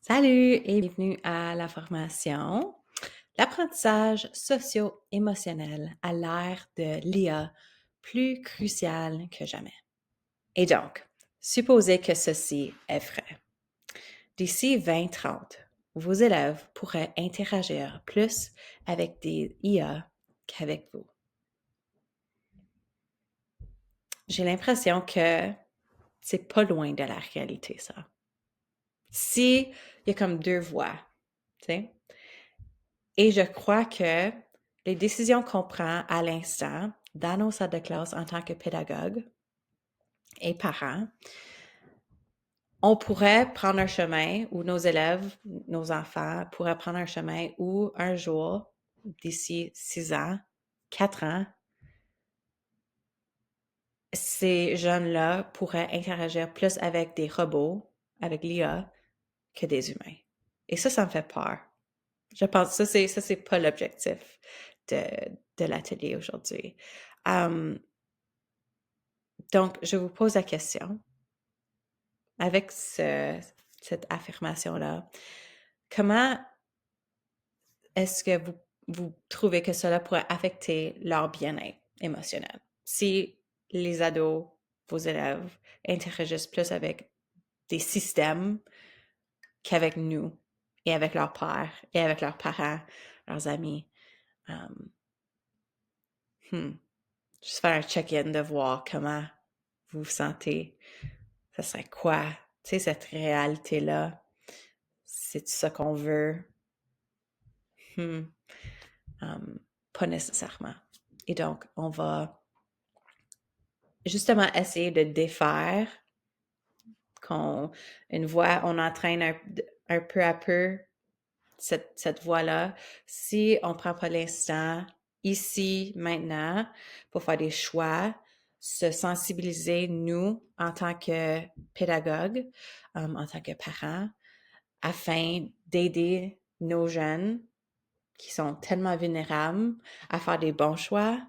Salut et bienvenue à la formation L'apprentissage socio-émotionnel à l'ère de l'IA plus crucial que jamais. Et donc, supposez que ceci est vrai. D'ici 2030, vos élèves pourraient interagir plus avec des IA qu'avec vous. J'ai l'impression que c'est pas loin de la réalité, ça. Si il y a comme deux voies, tu sais, et je crois que les décisions qu'on prend à l'instant dans nos salles de classe en tant que pédagogue et parents, on pourrait prendre un chemin où nos élèves, nos enfants pourraient prendre un chemin où un jour, d'ici 6 ans, 4 ans, ces jeunes-là pourraient interagir plus avec des robots, avec l'IA, que des humains. Et ça me fait peur. Je pense que ça c'est pas l'objectif de, de l'atelier aujourd'hui. Donc, je vous pose la question, avec cette affirmation-là, comment est-ce que vous trouvez que cela pourrait affecter leur bien-être émotionnel? Si les ados, vos élèves, interagissent plus avec des systèmes qu'avec nous et avec leurs pères et avec leurs parents, leurs amis. Juste faire un check-in de voir comment vous vous sentez. Ça serait quoi? Tu sais, cette réalité-là. C'est ça qu'on veut? Hmm. Pas nécessairement. Et donc, on va justement essayer de défaire on entraîne un peu à peu cette voie-là. Si on prend pas l'instant, ici, maintenant, pour faire des choix, se sensibiliser, nous, en tant que pédagogues, en tant que parents, afin d'aider nos jeunes qui sont tellement vulnérables à faire des bons choix,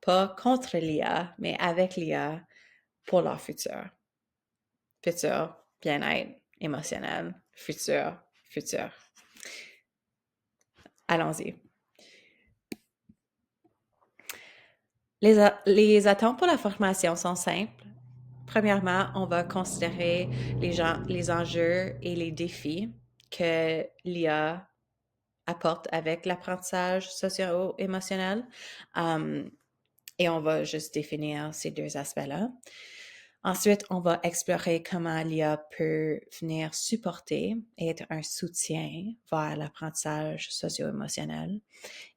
pas contre l'IA, mais avec l'IA pour leur futur. Futur bien-être émotionnel, futur. Allons-y. Les attentes pour la formation sont simples. Premièrement, on va considérer les enjeux et les défis que l'IA apporte avec l'apprentissage socio-émotionnel. Et on va juste définir ces deux aspects-là. Ensuite, on va explorer comment l'IA peut venir supporter et être un soutien vers l'apprentissage socio-émotionnel.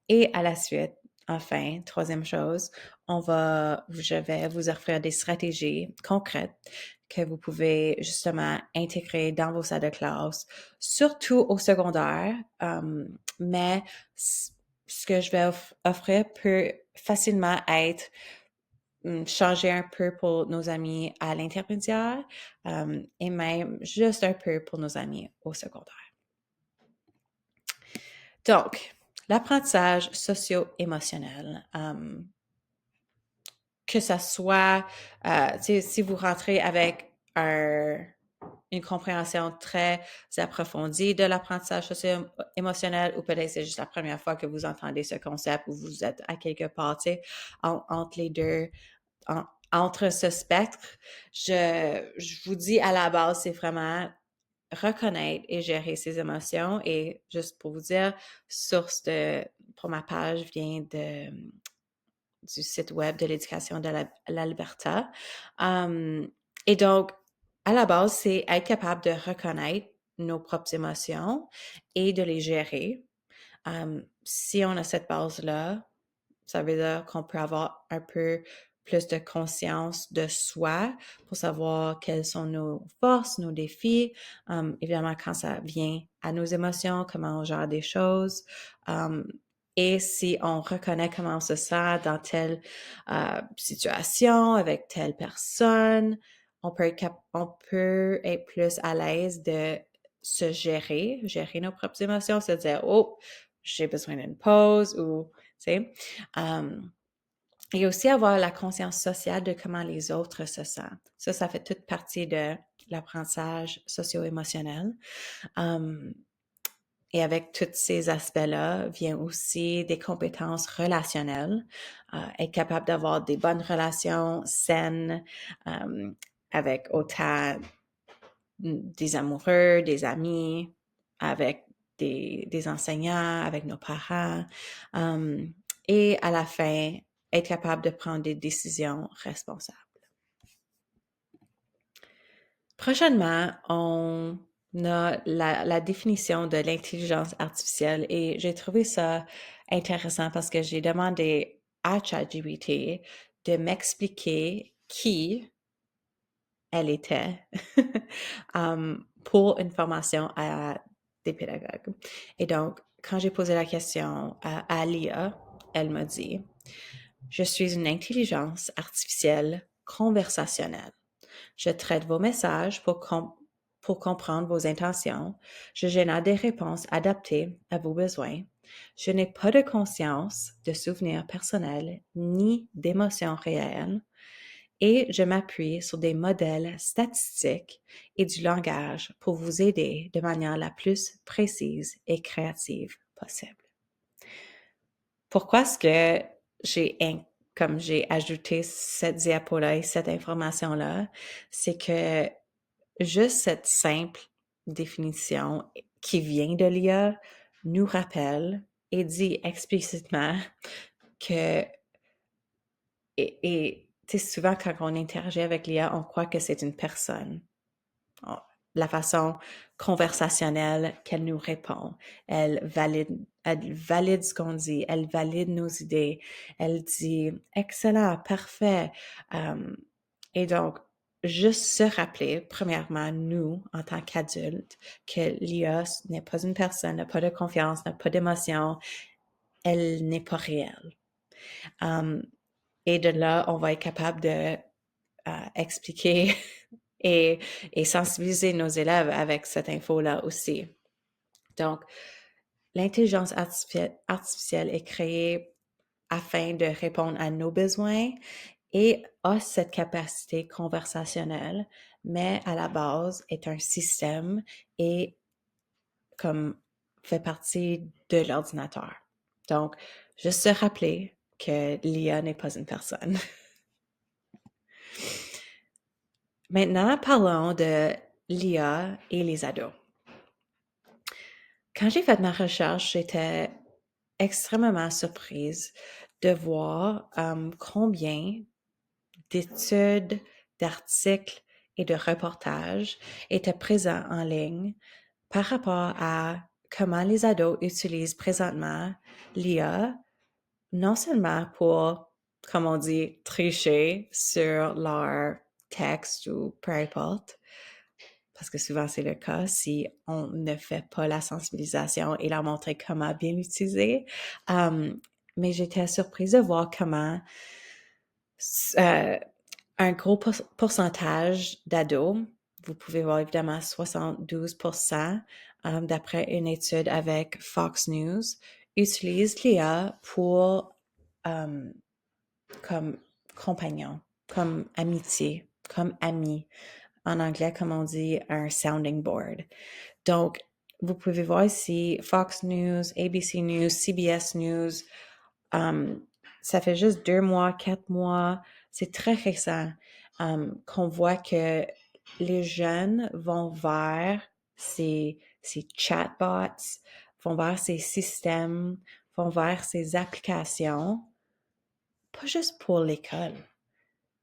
Et à la suite, enfin, troisième chose, je vais vous offrir des stratégies concrètes que vous pouvez justement intégrer dans vos salles de classe, surtout au secondaire, mais ce que je vais offrir peut facilement être changer un peu pour nos amis à l'intermédiaire et même juste un peu pour nos amis au secondaire. Donc, l'apprentissage socio-émotionnel, que ça soit, si vous rentrez avec une compréhension très approfondie de l'apprentissage socio-émotionnel ou peut-être c'est juste la première fois que vous entendez ce concept ou vous êtes à quelque part, entre les deux, entre ce spectre, je vous dis à la base, c'est vraiment reconnaître et gérer ses émotions. Et juste pour vous dire, pour ma page vient du site web de l'éducation de l'Alberta. Et donc, à la base, c'est être capable de reconnaître nos propres émotions et de les gérer. Si on a cette base-là, ça veut dire qu'on peut avoir un peu plus de conscience de soi pour savoir quelles sont nos forces, nos défis. Évidemment, quand ça vient à nos émotions, comment on gère des choses. Et si on reconnaît comment on se sent dans telle situation, avec telle personne, on peut être plus à l'aise de gérer nos propres émotions, se dire, oh, j'ai besoin d'une pause ou, tu sais. Et aussi avoir la conscience sociale de comment les autres se sentent. Ça fait toute partie de l'apprentissage socio-émotionnel. Et avec tous ces aspects-là vient aussi des compétences relationnelles, être capable d'avoir des bonnes relations saines avec autant des amoureux, des amis, avec des enseignants, avec nos parents, et à la fin, être capable de prendre des décisions responsables. Prochainement, on a la définition de l'intelligence artificielle et j'ai trouvé ça intéressant parce que j'ai demandé à ChatGPT de m'expliquer qui elle était pour une formation à des pédagogues. Et donc, quand j'ai posé la question à l'IA, elle m'a dit, je suis une intelligence artificielle conversationnelle. Je traite vos messages pour comprendre vos intentions. Je génère des réponses adaptées à vos besoins. Je n'ai pas de conscience de souvenirs personnels ni d'émotions réelles. Et je m'appuie sur des modèles statistiques et du langage pour vous aider de manière la plus précise et créative possible. Pourquoi est-ce que comme j'ai ajouté cette diapo-là et cette information-là, c'est que juste cette simple définition qui vient de l'IA nous rappelle et dit explicitement que, et tu sais, souvent quand on interagit avec l'IA, on croit que c'est une personne. La façon conversationnelle qu'elle nous répond. Elle valide ce qu'on dit, elle valide nos idées, elle dit excellent, parfait. Et donc, juste se rappeler, premièrement, nous, en tant qu'adultes, que l'IA n'est pas une personne, n'a pas de confiance, n'a pas d'émotion, elle n'est pas réelle. Et de là, on va être capable de expliquer et sensibiliser nos élèves avec cette info-là aussi. Donc, l'intelligence artificielle est créée afin de répondre à nos besoins et a cette capacité conversationnelle, mais à la base est un système et comme fait partie de l'ordinateur. Donc, juste se rappeler que l'IA n'est pas une personne. Maintenant, parlons de l'IA et les ados. Quand j'ai fait ma recherche, j'étais extrêmement surprise de voir combien d'études, d'articles et de reportages étaient présents en ligne par rapport à comment les ados utilisent présentement l'IA, non seulement pour, comme on dit, tricher sur leur texte ou peu importe, parce que souvent c'est le cas si on ne fait pas la sensibilisation et leur montrer comment bien l'utiliser. Mais j'étais surprise de voir comment un gros pourcentage d'ados, vous pouvez voir évidemment 72%, d'après une étude avec Fox News, utilisent l'IA pour comme compagnon, comme amitié, comme ami. En anglais, comme on dit, un sounding board. Donc, vous pouvez voir ici Fox News, ABC News, CBS News. Ça fait juste 2 mois, 4 mois. C'est très récent qu'on voit que les jeunes vont vers ces chatbots, vont vers ces systèmes, vont vers ces applications, pas juste pour l'école,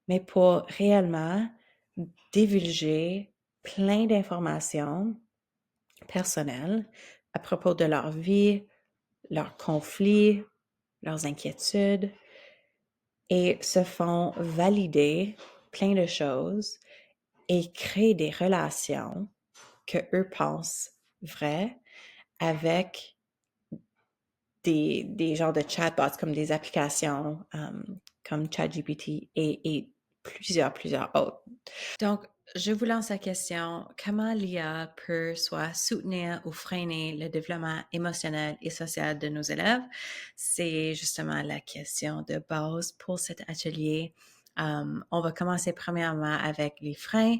mais pour réellement divulguer plein d'informations personnelles à propos de leur vie, leurs conflits, leurs inquiétudes et se font valider plein de choses et créer des relations que eux pensent vraies avec des genres de chatbots comme des applications comme ChatGPT et plusieurs autres. Donc, je vous lance la question, comment l'IA peut soit soutenir ou freiner le développement émotionnel et social de nos élèves? C'est justement la question de base pour cet atelier. On va commencer premièrement avec les freins,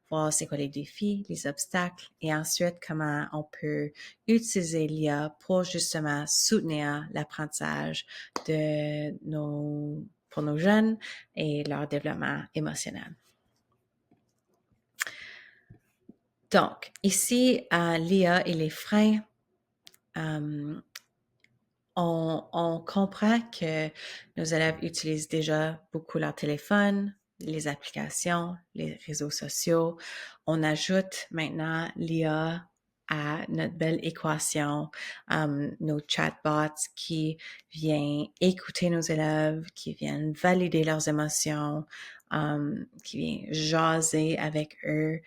voir c'est quoi les défis, les obstacles, et ensuite comment on peut utiliser l'IA pour justement soutenir l'apprentissage pour nos jeunes et leur développement émotionnel. Donc, ici, l'IA et les freins, on comprend que nos élèves utilisent déjà beaucoup leur téléphone, les applications, les réseaux sociaux. On ajoute maintenant l'IA à notre belle équation, nos chatbots qui viennent écouter nos élèves, qui viennent valider leurs émotions, qui viennent jaser avec eux.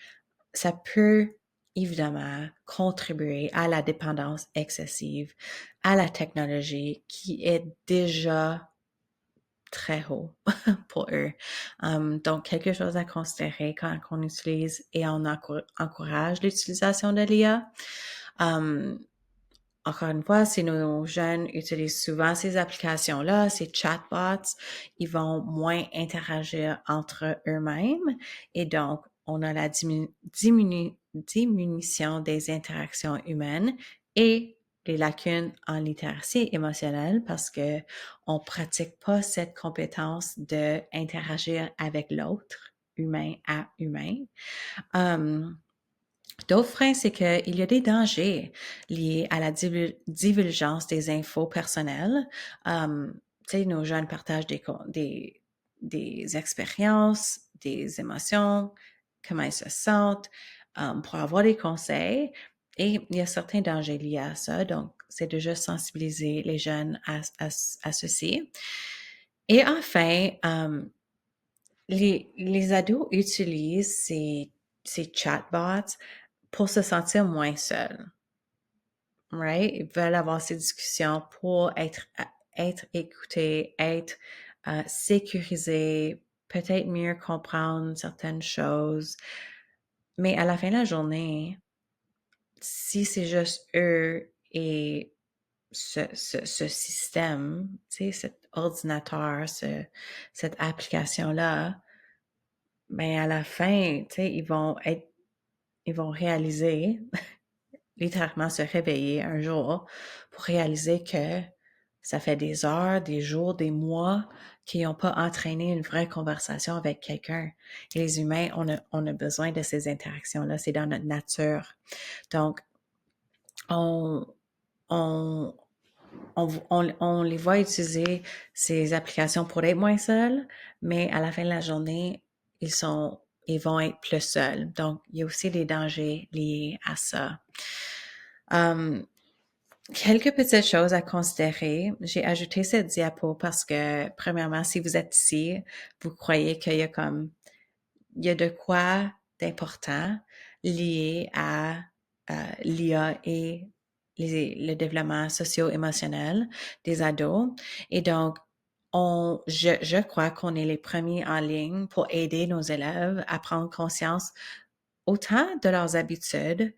Ça peut évidemment contribuer à la dépendance excessive à la technologie qui est déjà très haut pour eux. Donc, quelque chose à considérer quand on utilise et on encourage l'utilisation de l'IA. Encore une fois, si nos jeunes utilisent souvent ces applications-là, ces chatbots, ils vont moins interagir entre eux-mêmes et donc on a la diminution des interactions humaines et les lacunes en littératie émotionnelle parce que on pratique pas cette compétence de interagir avec l'autre, humain à humain. D'autres freins, c'est qu'il y a des dangers liés à la divulgence des infos personnelles. Tu sais, nos jeunes partagent des expériences, des émotions, comment ils se sentent, pour avoir des conseils. Et il y a certains dangers liés à ça. Donc, c'est de juste sensibiliser les jeunes à ceci. Et enfin, les ados utilisent ces chatbots pour se sentir moins seuls, right? Ils veulent avoir ces discussions pour être écoutés, être sécurisés, peut-être mieux comprendre certaines choses. Mais à la fin de la journée, si c'est juste eux et ce système, tu sais, cet ordinateur, cette application-là, ben à la fin, tu sais, ils vont réaliser littéralement se réveiller un jour pour réaliser que ça fait des heures, des jours, des mois qu'ils n'ont pas entraîné une vraie conversation avec quelqu'un. Et les humains, on a besoin de ces interactions-là. C'est dans notre nature. Donc, on, on, on les voit utiliser ces applications pour être moins seuls, mais à la fin de la journée, ils vont être plus seuls. Donc, il y a aussi des dangers liés à ça. Quelques petites choses à considérer. J'ai ajouté cette diapo parce que, premièrement, si vous êtes ici, vous croyez qu'il y a il y a de quoi d'important lié à l'IA et le développement socio-émotionnel des ados. Et donc, je crois qu'on est les premiers en ligne pour aider nos élèves à prendre conscience autant de leurs habitudes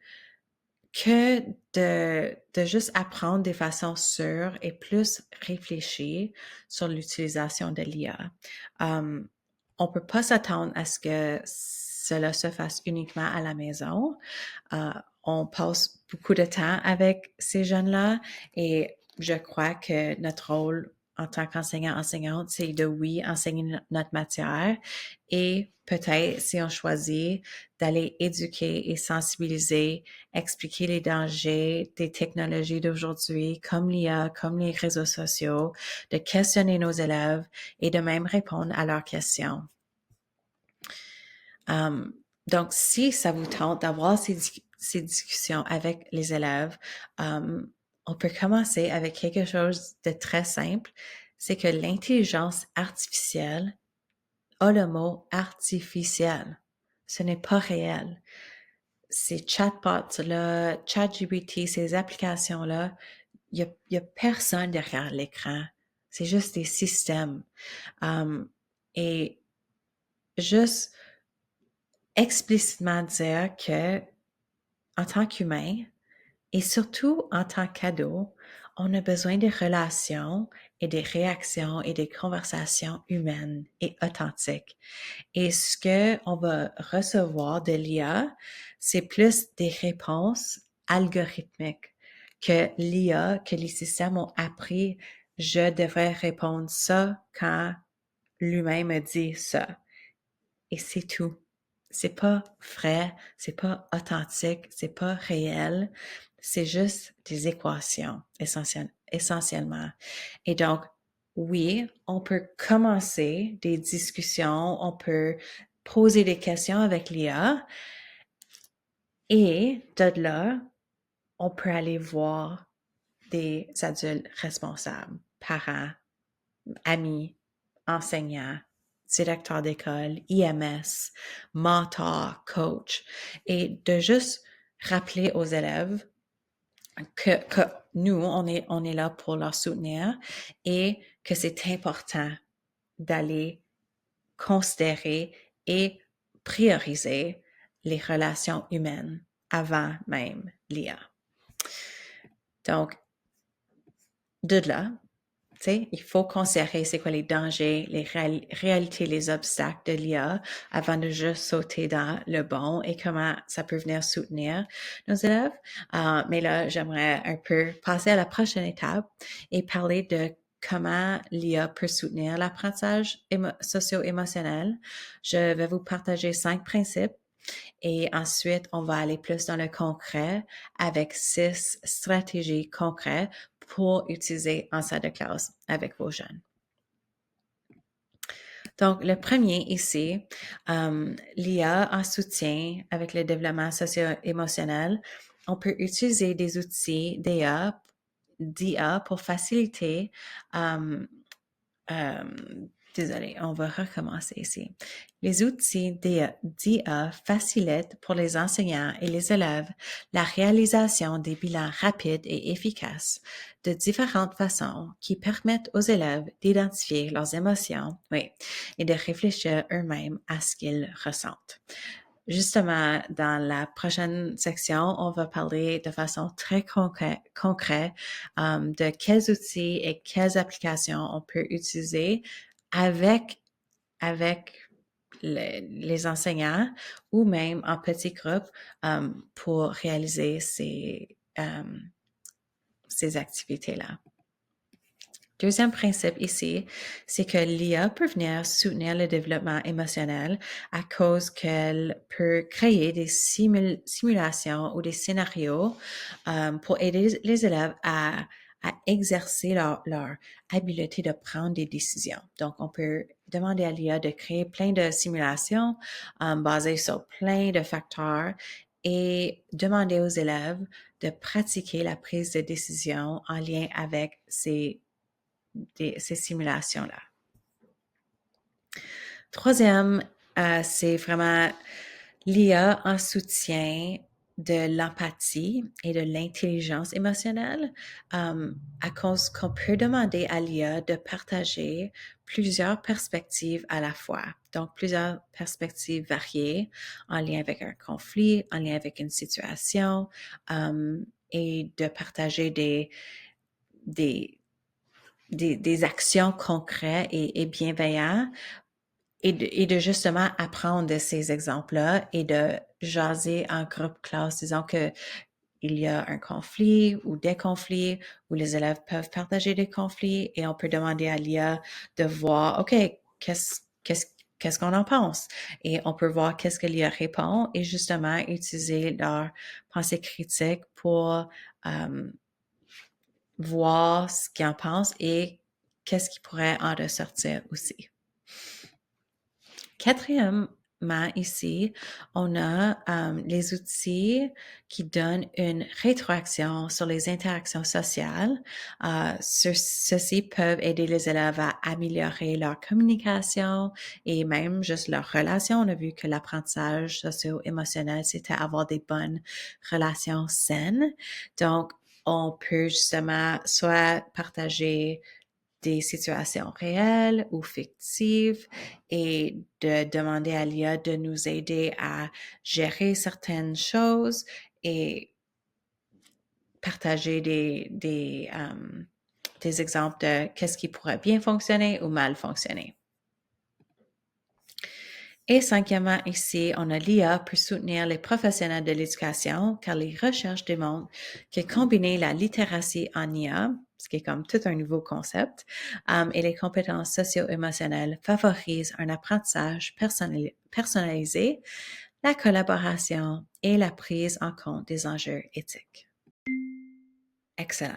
que de juste apprendre des façons sûres et plus réfléchies sur l'utilisation de l'IA. On peut pas s'attendre à ce que cela se fasse uniquement à la maison. On passe beaucoup de temps avec ces jeunes-là et je crois que notre rôle en tant qu'enseignant-enseignante, c'est de, oui, enseigner notre matière et peut-être, si on choisit, d'aller éduquer et sensibiliser, expliquer les dangers des technologies d'aujourd'hui, comme l'IA, comme les réseaux sociaux, de questionner nos élèves et de même répondre à leurs questions. Donc, si ça vous tente d'avoir ces discussions avec les élèves, on peut commencer avec quelque chose de très simple, c'est que l'intelligence artificielle a le mot artificiel. Ce n'est pas réel. Ces chatbots-là, ChatGPT, ces applications-là, il y a personne derrière l'écran. C'est juste des systèmes. Et juste explicitement dire que, en tant qu'humain, Et surtout, en tant qu'ado, on a besoin des relations et des réactions et des conversations humaines et authentiques. Et ce que on va recevoir de l'IA, c'est plus des réponses algorithmiques que l'IA, que les systèmes ont appris. Je devrais répondre ça quand l'humain me dit ça. Et c'est tout. C'est pas vrai, c'est pas authentique, c'est pas réel. C'est juste des équations, essentiellement. Et donc, oui, on peut commencer des discussions, on peut poser des questions avec l'IA et de là, on peut aller voir des adultes responsables, parents, amis, enseignants, directeurs d'école, IMS, mentors, coach, et de juste rappeler aux élèves que nous, on est là pour leur soutenir et que c'est important d'aller considérer et prioriser les relations humaines avant même l'IA. Donc, de là, tu sais, il faut considérer c'est quoi les dangers, les réalités, les obstacles de l'IA avant de juste sauter dans le bon et comment ça peut venir soutenir nos élèves. Mais là, j'aimerais un peu passer à la prochaine étape et parler de comment l'IA peut soutenir l'apprentissage socio-émotionnel. Je vais vous partager 5 principes et ensuite, on va aller plus dans le concret avec 6 stratégies concrètes pour utiliser en salle de classe avec vos jeunes. Donc, le premier ici, l'IA en soutien avec le développement socio-émotionnel. On peut utiliser des outils d'IA pour faciliter désolé, on va recommencer ici. Les outils d'IA facilitent pour les enseignants et les élèves la réalisation des bilans rapides et efficaces de différentes façons qui permettent aux élèves d'identifier leurs émotions, oui, et de réfléchir eux-mêmes à ce qu'ils ressentent. Justement, dans la prochaine section, on va parler de façon très concrète de quels outils et quelles applications on peut utiliser avec les enseignants ou même en petits groupes pour réaliser ces activités-là. Deuxième principe ici, c'est que l'IA peut venir soutenir le développement émotionnel à cause qu'elle peut créer des simulations ou des scénarios pour aider les élèves à exercer leur habileté de prendre des décisions. Donc, on peut demander à l'IA de créer plein de simulations basées sur plein de facteurs et demander aux élèves de pratiquer la prise de décision en lien avec ces simulations-là. Troisième, c'est vraiment l'IA en soutien de l'empathie et de l'intelligence émotionnelle, à cause qu'on peut demander à l'IA de partager plusieurs perspectives à la fois. Donc, plusieurs perspectives variées en lien avec un conflit, en lien avec une situation, et de partager des actions concrètes et bienveillantes et de justement apprendre de ces exemples-là et de jaser en groupe classe, disons que il y a un conflit ou des conflits où les élèves peuvent partager des conflits et on peut demander à l'IA de voir, OK, qu'est-ce qu'on en pense? Et on peut voir qu'est-ce que l'IA répond et justement utiliser leur pensée critique pour voir ce qu'ils en pensent et qu'est-ce qui pourrait en ressortir aussi. Quatrièmement, ici, on a les outils qui donnent une rétroaction sur les interactions sociales. Ceux-ci peuvent aider les élèves à améliorer leur communication et même juste leur relation. On a vu que l'apprentissage socio-émotionnel, c'était avoir des bonnes relations saines. Donc, on peut justement soit partager des situations réelles ou fictives et de demander à l'IA de nous aider à gérer certaines choses et partager des exemples de qu'est-ce qui pourrait bien fonctionner ou mal fonctionner. Et cinquièmement, ici, on a l'IA pour soutenir les professionnels de l'éducation, car les recherches démontrent que combiner la littératie en IA, ce qui est comme tout un nouveau concept, et les compétences socio-émotionnelles favorise un apprentissage personnalisé, la collaboration et la prise en compte des enjeux éthiques. Excellent.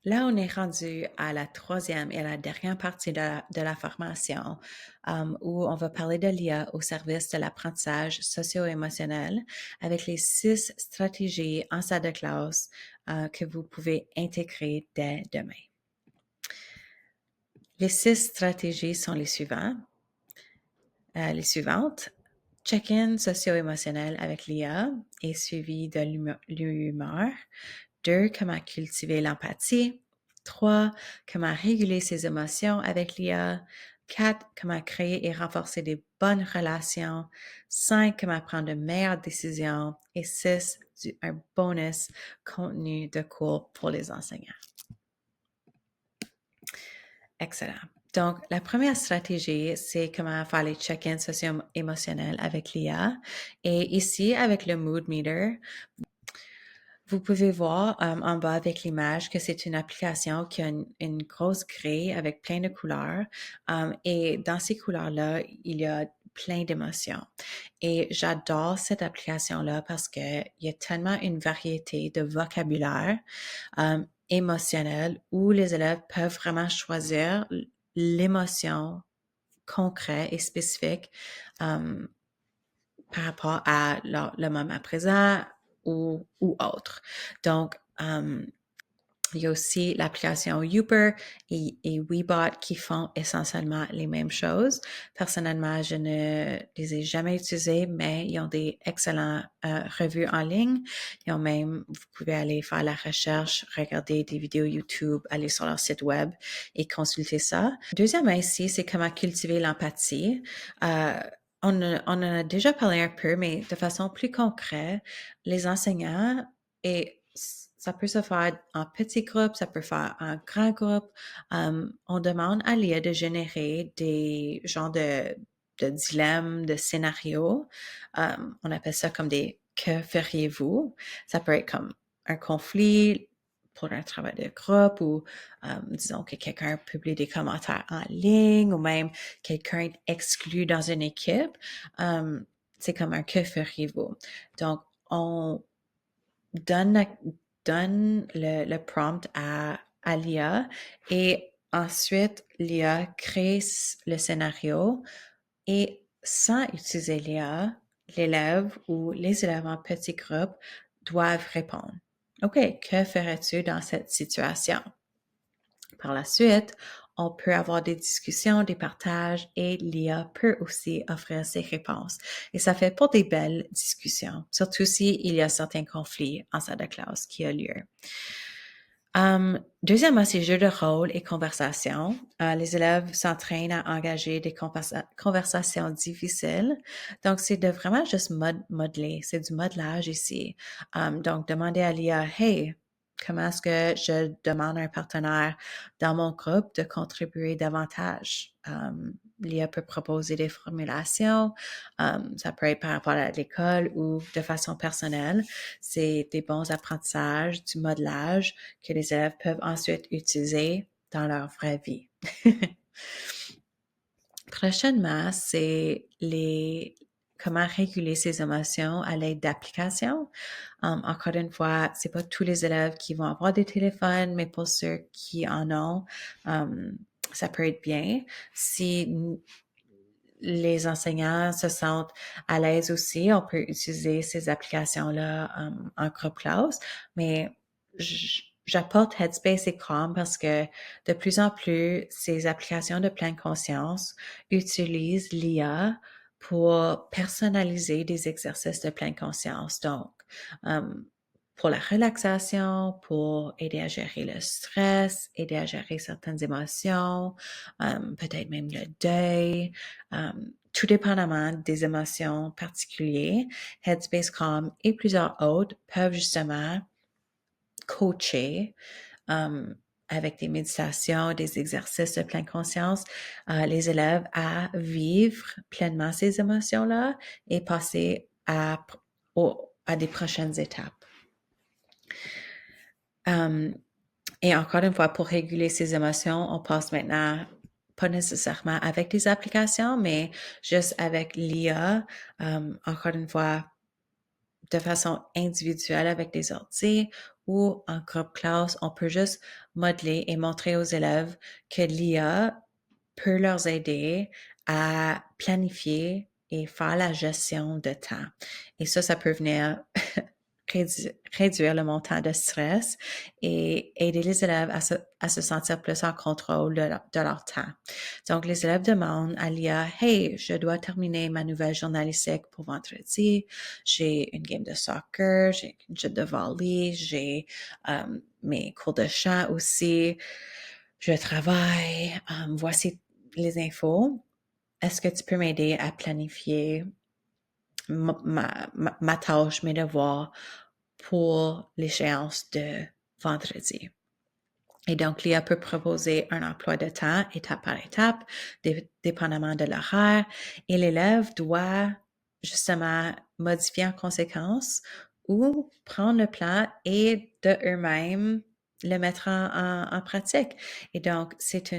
Là, on est rendu à la troisième et à la dernière partie de la formation où on va parler de l'IA au service de l'apprentissage socio-émotionnel avec les 6 stratégies en salle de classe que vous pouvez intégrer dès demain. Les 6 stratégies sont les suivantes. Check-in socio-émotionnel avec l'IA est suivi de l'humeur. 2, comment cultiver l'empathie. 3, comment réguler ses émotions avec l'IA. 4, comment créer et renforcer des bonnes relations. 5, comment prendre de meilleures décisions. Et 6, un bonus contenu de cours pour les enseignants. Excellent. Donc, la première stratégie, c'est comment faire les check-ins socio-émotionnels avec l'IA. Et ici, avec le Mood Meter, vous pouvez voir en bas avec l'image que c'est une application qui a une grosse grille avec plein de couleurs. Et dans ces couleurs-là, il y a plein d'émotions. Et j'adore cette application-là parce qu'il y a tellement une variété de vocabulaire émotionnel où les élèves peuvent vraiment choisir l'émotion concrète et spécifique par rapport à le moment présent ou autre. Donc, il y a aussi l'application Youper et Weebot qui font essentiellement les mêmes choses. Personnellement, je ne les ai jamais utilisés, mais ils ont des excellents revues en ligne. Ils ont même, vous pouvez aller faire la recherche, regarder des vidéos YouTube, aller sur leur site web et consulter ça. Deuxièmement ici, c'est comment cultiver l'empathie. On en a déjà parlé un peu, mais de façon plus concrète, les enseignants et ça peut se faire en petits groupes, ça peut se faire en grands groupes. On demande à l'IA de générer des genres de dilemmes, de scénarios. On appelle ça comme des que feriez-vous? Ça peut être comme un conflit pour un travail de groupe ou disons que quelqu'un publie des commentaires en ligne ou même quelqu'un est exclu dans une équipe. C'est comme un que feriez-vous? Donc, on donne le prompt à l'IA et ensuite l'IA crée le scénario et sans utiliser l'IA, l'élève ou les élèves en petit groupe doivent répondre. OK, que ferais-tu dans cette situation? Par la suite, on peut avoir des discussions, des partages et l'IA peut aussi offrir ses réponses. Et ça fait pour des belles discussions, surtout s'il y a certains conflits en salle de classe qui ont lieu. Deuxièmement, c'est jeux de rôle et conversation. Les élèves s'entraînent à engager des conversations difficiles. Donc, c'est de vraiment juste modeler. C'est du modelage ici. Donc, demander à l'IA, hey, comment est-ce que je demande à un partenaire dans mon groupe de contribuer davantage? L'IA peut proposer des formulations. Ça peut être par rapport à l'école ou de façon personnelle. C'est des bons apprentissages, du modelage que les élèves peuvent ensuite utiliser dans leur vraie vie. Prochainement, c'est comment réguler ses émotions à l'aide d'applications. Encore une fois, c'est pas tous les élèves qui vont avoir des téléphones, mais pour ceux qui en ont, ça peut être bien. Si les enseignants se sentent à l'aise aussi, on peut utiliser ces applications-là en groupe classe, mais j'apporte Headspace et Calm parce que de plus en plus, ces applications de pleine conscience utilisent l'IA pour personnaliser des exercices de pleine conscience. Donc, pour la relaxation, pour aider à gérer le stress, aider à gérer certaines émotions, peut-être même le deuil, tout dépendamment des émotions particulières. Headspace Calm et plusieurs autres peuvent justement coacher avec des méditations, des exercices de pleine conscience, les élèves à vivre pleinement ces émotions-là et passer à des prochaines étapes. Et encore une fois, pour réguler ces émotions, on passe maintenant, pas nécessairement avec des applications, mais juste avec l'IA, encore une fois, de façon individuelle avec des ordi ou en groupe classe, on peut juste modeler et montrer aux élèves que l'IA peut leur aider à planifier et faire la gestion de temps. Et ça peut venir réduire le montant de stress et aider les élèves à se sentir plus en contrôle de leur temps. Donc, les élèves demandent à l'IA, « Hey, je dois terminer ma nouvelle journalistique pour vendredi. J'ai une game de soccer, j'ai une jeu de volley, j'ai mes cours de chant aussi. Je travaille. Voici les infos. Est-ce que tu peux m'aider à planifier ma tâche, mes devoirs pour l'échéance de vendredi? » Et donc, l'IA peut proposer un emploi de temps étape par étape, dépendamment de l'horaire, et l'élève doit justement modifier en conséquence ou prendre le plan et de eux-mêmes le mettre en pratique. Et donc, c'est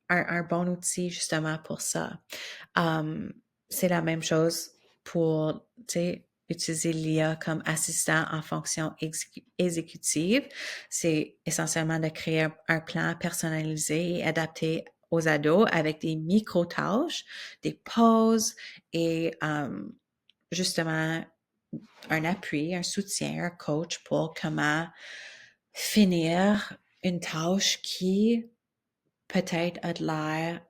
un bon outil justement pour ça. C'est la même chose pour, tu sais, utiliser l'IA comme assistant en fonction exécutive. C'est essentiellement de créer un plan personnalisé et adapté aux ados avec des micro-tâches, des pauses et justement un appui, un soutien, un coach pour comment finir une tâche qui peut-être a de l'air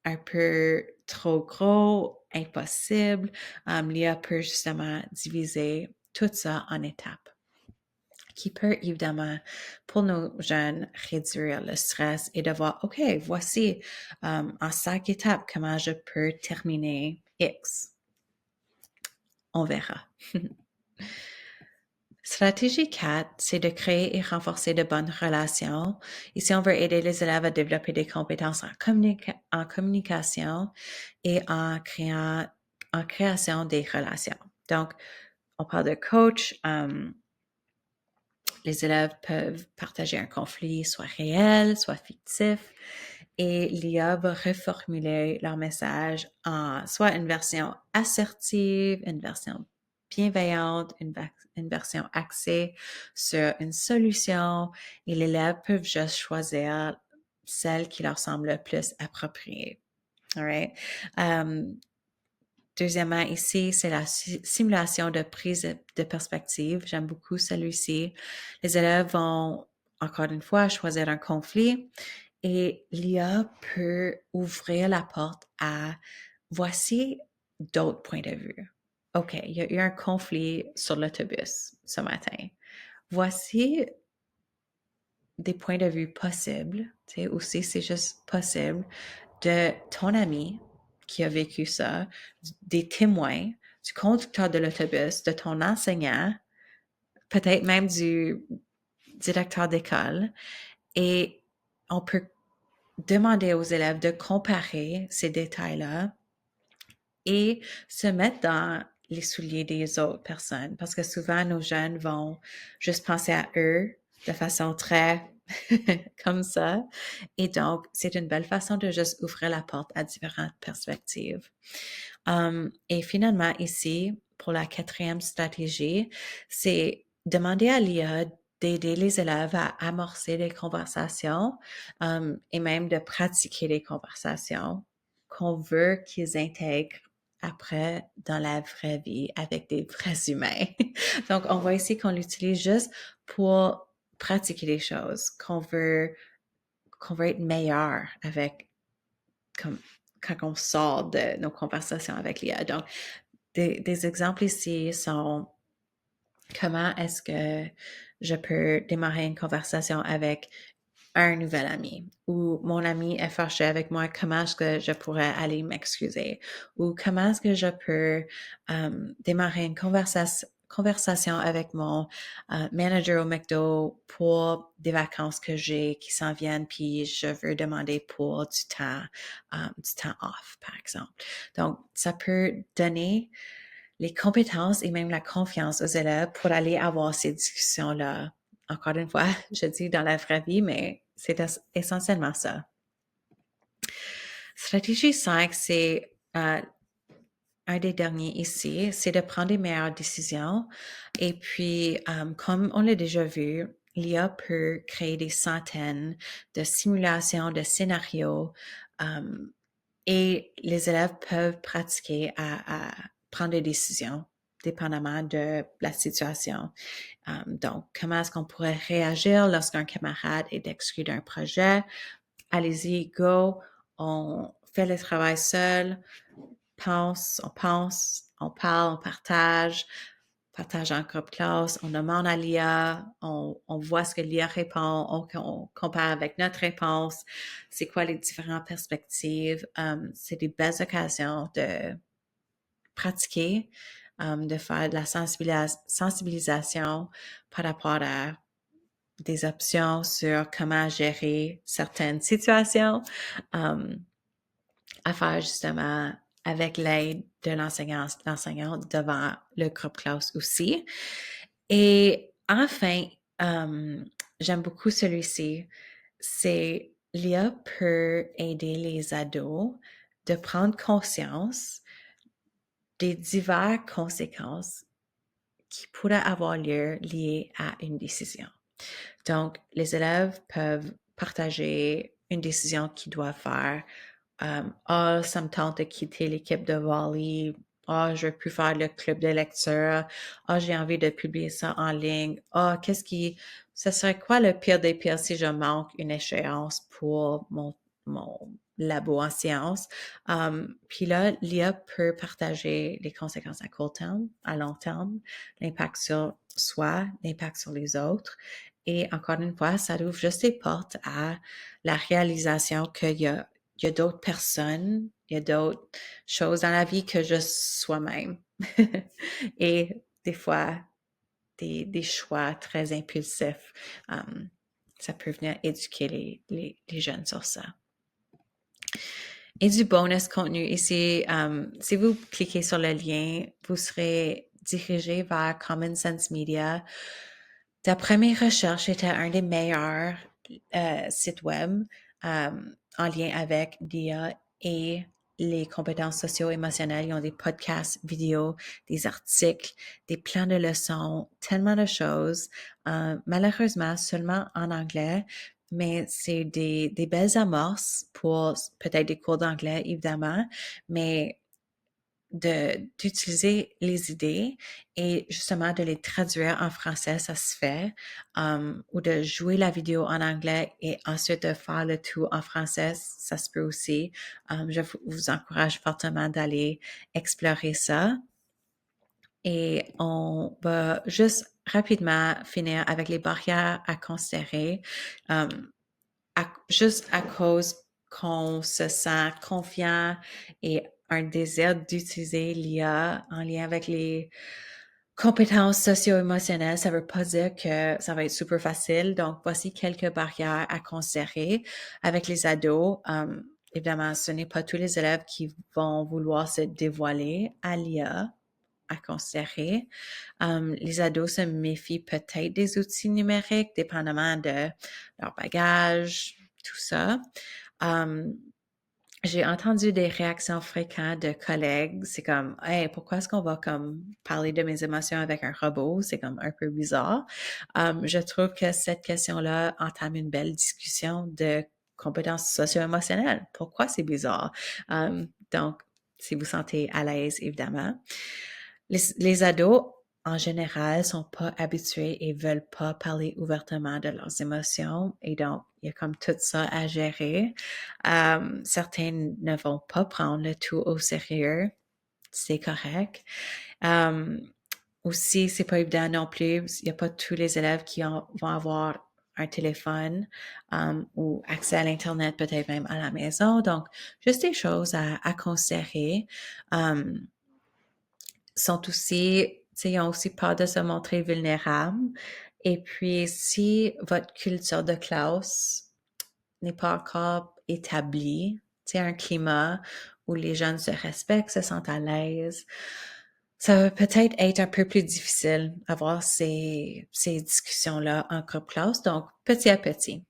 un peu trop gros, impossible. L'IA peut justement diviser tout ça en étapes, qui peut évidemment, pour nos jeunes, réduire le stress et de voir, OK, voici en 5 étapes comment je peux terminer X. On verra. Stratégie 4, c'est de créer et renforcer de bonnes relations. Ici, on veut aider les élèves à développer des compétences en communication et en création des relations. Donc, on parle de coach. Les élèves peuvent partager un conflit, soit réel, soit fictif, et l'IA va reformuler leur message en soit une version assertive, une version bienveillante, une version axée sur une solution, et les élèves peuvent juste choisir celle qui leur semble le plus appropriée. All right? Deuxièmement, ici, c'est la simulation de prise de perspective. J'aime beaucoup celui-ci. Les élèves vont, encore une fois, choisir un conflit et l'IA peut ouvrir la porte à voici d'autres points de vue. OK, il y a eu un conflit sur l'autobus ce matin. Voici des points de vue possibles, tu sais, aussi c'est juste possible de ton ami qui a vécu ça, des témoins, du conducteur de l'autobus, de ton enseignant, peut-être même du directeur d'école. Et on peut demander aux élèves de comparer ces détails-là et se mettre dans les souliers des autres personnes. Parce que souvent, nos jeunes vont juste penser à eux de façon très comme ça. Et donc, c'est une belle façon de juste ouvrir la porte à différentes perspectives. Et finalement, ici, pour la 4e stratégie, c'est demander à l'IA d'aider les élèves à amorcer des conversations et même de pratiquer des conversations qu'on veut qu'ils intègrent après dans la vraie vie avec des vrais humains. Donc, on voit ici qu'on l'utilise juste pour pratiquer des choses, qu'on veut être meilleur avec, comme quand on sort de nos conversations avec l'IA. Donc, des exemples ici sont comment est-ce que je peux démarrer une conversation avec un nouvel ami, ou mon ami est fâché avec moi, comment est-ce que je pourrais aller m'excuser, ou comment est-ce que je peux démarrer une conversation avec mon manager au McDo pour des vacances que j'ai qui s'en viennent, puis je veux demander pour du temps off, par exemple. Donc, ça peut donner les compétences et même la confiance aux élèves pour aller avoir ces discussions-là. Encore une fois, je dis dans la vraie vie, mais c'est essentiellement ça. Stratégie 5, c'est un des derniers ici, c'est de prendre les meilleures décisions. Et puis, comme on l'a déjà vu, l'IA peut créer des centaines de simulations, de scénarios, et les élèves peuvent pratiquer à prendre des décisions dépendamment de la situation. Donc, comment est-ce qu'on pourrait réagir lorsqu'un camarade est exclu d'un projet? Allez-y, go, on fait le travail seul, on pense, on parle, on partage en groupe classe, on demande à l'IA, on voit ce que l'IA répond, on compare avec notre réponse, c'est quoi les différentes perspectives. C'est des belles occasions de pratiquer, de faire de la sensibilisation par rapport à des options sur comment gérer certaines situations, à faire justement avec l'aide de l'enseignant devant le groupe classe aussi. Et enfin, j'aime beaucoup celui-ci, c'est l'IA peut aider les ados de prendre conscience des diverses conséquences qui pourraient avoir lieu liées à une décision. Donc, les élèves peuvent partager une décision qu'ils doivent faire. Ça me tente de quitter l'équipe de volley. Je veux plus faire le club de lecture. J'ai envie de publier ça en ligne. Ce serait quoi le pire des pires si je manque une échéance pour mon labo en sciences? Puis là, l'IA peut partager les conséquences à court terme, à long terme, l'impact sur soi, l'impact sur les autres. Et encore une fois, ça ouvre juste les portes à la réalisation qu'il y a d'autres personnes, il y a d'autres choses dans la vie que juste soi-même. Et des fois, des choix très impulsifs. Ça peut venir éduquer les jeunes sur ça. Et du bonus contenu ici, si vous cliquez sur le lien, vous serez dirigé vers Common Sense Media. D'après mes recherches, c'était un des meilleurs sites web en lien avec l'IA et les compétences socio-émotionnelles. Ils ont des podcasts, vidéos, des articles, des plans de leçons, tellement de choses. Malheureusement, seulement en anglais, mais c'est des belles amorces pour peut-être des cours d'anglais, évidemment, mais d'utiliser les idées et justement de les traduire en français, ça se fait, ou de jouer la vidéo en anglais et ensuite de faire le tout en français, ça se peut aussi. Je vous encourage fortement d'aller explorer ça. Et on va juste rapidement finir avec les barrières à considérer, juste à cause qu'on se sent confiant et un désir d'utiliser l'IA en lien avec les compétences socio-émotionnelles. Ça ne veut pas dire que ça va être super facile. Donc, voici quelques barrières à considérer avec les ados. Évidemment, ce n'est pas tous les élèves qui vont vouloir se dévoiler à l'IA à considérer. Les ados se méfient peut-être des outils numériques, dépendamment de leur bagage, tout ça. J'ai entendu des réactions fréquentes de collègues. C'est comme, hey, pourquoi est-ce qu'on va comme parler de mes émotions avec un robot? C'est comme un peu bizarre. Je trouve que cette question-là entame une belle discussion de compétences socio-émotionnelles. Pourquoi c'est bizarre? Donc, si vous sentez à l'aise, évidemment. Les ados, en général, sont pas habitués et veulent pas parler ouvertement de leurs émotions. Et donc, il y a comme tout ça à gérer. Certains ne vont pas prendre le tout au sérieux. C'est correct. Aussi, c'est pas évident non plus. Il n'y a pas tous les élèves qui vont avoir un téléphone ou accès à l'Internet, peut-être même à la maison. Donc, juste des choses à considérer. Sont aussi ils ont aussi peur de se montrer vulnérables. Et puis, si votre culture de classe n'est pas encore établie, un climat où les jeunes se respectent, se sentent à l'aise, ça va peut-être être un peu plus difficile d'avoir ces discussions-là en groupe classe. Donc, petit à petit.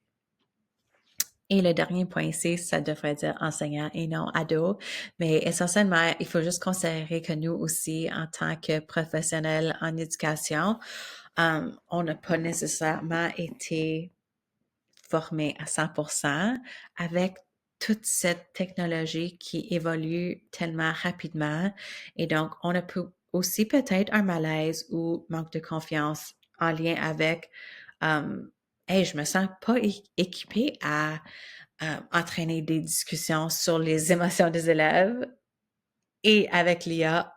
Et le dernier point ici, ça devrait dire enseignant et non ado. Mais essentiellement, il faut juste considérer que nous aussi, en tant que professionnels en éducation, on n'a pas nécessairement été formés à 100% avec toute cette technologie qui évolue tellement rapidement. Et donc, on a aussi peut-être un malaise ou manque de confiance en lien avec hey, je me sens pas équipée à entraîner des discussions sur les émotions des élèves et avec l'IA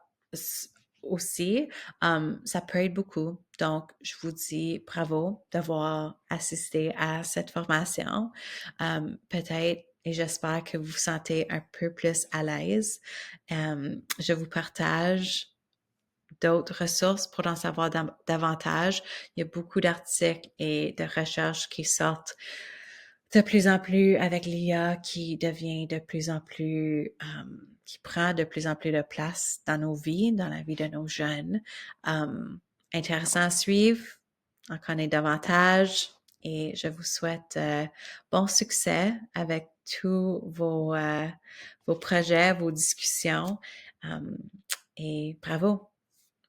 aussi, ça peut être beaucoup. Donc, je vous dis bravo d'avoir assisté à cette formation. Peut-être, et j'espère que vous vous sentez un peu plus à l'aise. Je vous partage d'autres ressources pour en savoir davantage. Il y a beaucoup d'articles et de recherches qui sortent de plus en plus avec l'IA qui devient de plus en plus, qui prend de plus en plus de place dans nos vies, dans la vie de nos jeunes. Intéressant à suivre, en connaître davantage et je vous souhaite bon succès avec tous vos projets, vos discussions et bravo!